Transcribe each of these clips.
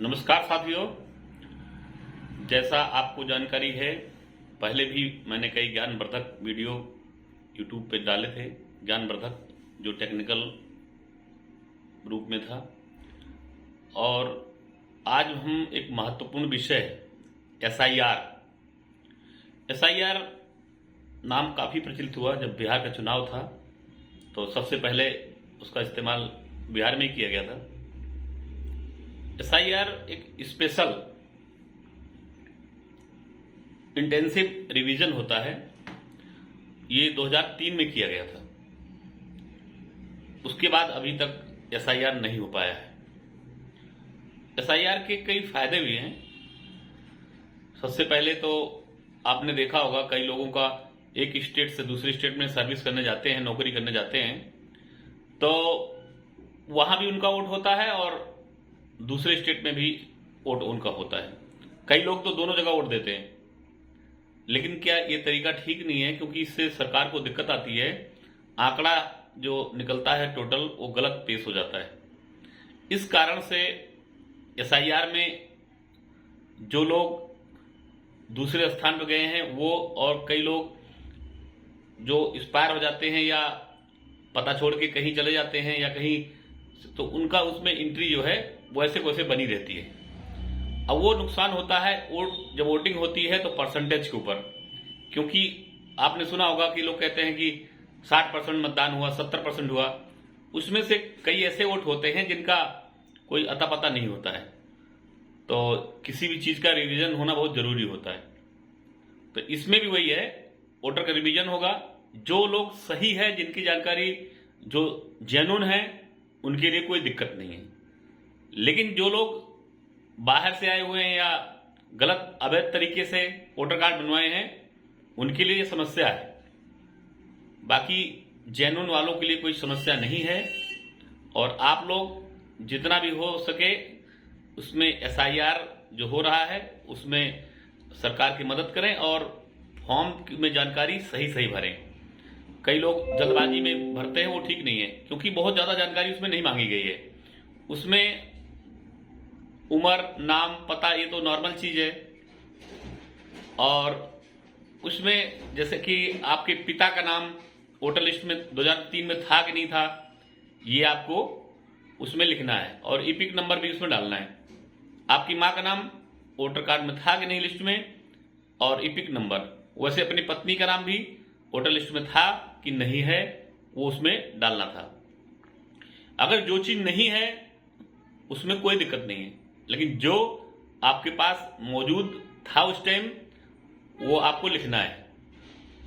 नमस्कार साथियों, जैसा आपको जानकारी है, पहले भी मैंने कई ज्ञानवर्धक वीडियो यूट्यूब पे डाले थे। ज्ञानवर्धक जो टेक्निकल रूप में था। और आज हम एक महत्वपूर्ण विषय एसआईआर नाम काफ़ी प्रचलित हुआ। जब बिहार का चुनाव था तो सबसे पहले उसका इस्तेमाल बिहार में ही किया गया था। एसआईआर एक स्पेशल इंटेंसिव रिवीजन होता है। ये 2003 में किया गया था। उसके बाद अभी तक एसआईआर नहीं हो पाया है। एसआईआर के कई फायदे भी हैं। सबसे पहले तो आपने देखा होगा, कई लोगों का एक स्टेट से दूसरे स्टेट में सर्विस करने जाते हैं, नौकरी करने जाते हैं, तो वहां भी उनका वोट होता है और दूसरे स्टेट में भी वोट उनका होता है। कई लोग तो दोनों जगह वोट देते हैं। लेकिन क्या ये तरीका ठीक नहीं है, क्योंकि इससे सरकार को दिक्कत आती है। आंकड़ा जो निकलता है टोटल, वो गलत पेश हो जाता है। इस कारण से एसआईआर में जो लोग दूसरे स्थान पर गए हैं वो, और कई लोग जो एक्सपायर हो जाते हैं या पता छोड़ के कहीं चले जाते हैं या कहीं, तो उनका उसमें एंट्री जो है वैसे वैसे बनी रहती है। अब वो नुकसान होता है जब वोटिंग होती है तो परसेंटेज के ऊपर। क्योंकि आपने सुना होगा कि लोग कहते हैं कि 60% मतदान हुआ, 70% हुआ। उसमें से कई ऐसे वोट होते हैं जिनका कोई अता पता नहीं होता है। तो किसी भी चीज का रिवीजन होना बहुत जरूरी होता है। तो इसमें भी वही है, वोटर का रिवीजन होगा। जो लोग सही है, जिनकी जानकारी जो जेन्युइन है, उनके लिए कोई दिक्कत नहीं है। लेकिन जो लोग बाहर से आए हुए हैं या गलत अवैध तरीके से वोटर कार्ड बनवाए हैं, उनके लिए समस्या है। बाकी जेन्युइन वालों के लिए कोई समस्या नहीं है। और आप लोग जितना भी हो सके उसमें एसआईआर जो हो रहा है उसमें सरकार की मदद करें और फॉर्म में जानकारी सही सही भरें। कई लोग जल्दबाजी में भरते हैं, वो ठीक नहीं है, क्योंकि बहुत ज्यादा जानकारी उसमें नहीं मांगी गई है। उसमें उम्र, नाम, पता, ये तो नॉर्मल चीज है। और उसमें जैसे कि आपके पिता का नाम वोटर लिस्ट में 2003 में था कि नहीं था, ये आपको उसमें लिखना है। और ईपिक नंबर भी उसमें डालना है। आपकी माँ का नाम वोटर कार्ड में था कि नहीं लिस्ट में, और ईपिक नंबर। वैसे अपनी पत्नी का नाम भी वोटर लिस्ट में था कि नहीं है, वो उसमें डालना था। अगर जो चीज नहीं है उसमें कोई दिक्कत नहीं है, लेकिन जो आपके पास मौजूद था उस टाइम, वो आपको लिखना है।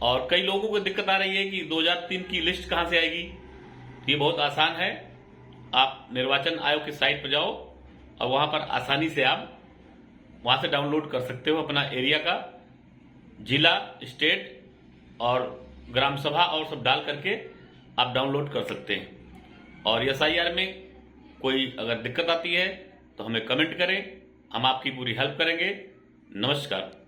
और कई लोगों को दिक्कत आ रही है कि 2003 की लिस्ट कहां से आएगी। ये बहुत आसान है। आप निर्वाचन आयोग की साइट पर जाओ और वहां पर आसानी से आप वहां से डाउनलोड कर सकते हो। अपना एरिया का, जिला, स्टेट और ग्राम सभा और सब डाल करके आप डाउनलोड कर सकते हैं। और एसआईआर में कोई अगर दिक्कत आती है तो हमें कमेंट करें, हम आपकी पूरी हेल्प करेंगे। नमस्कार।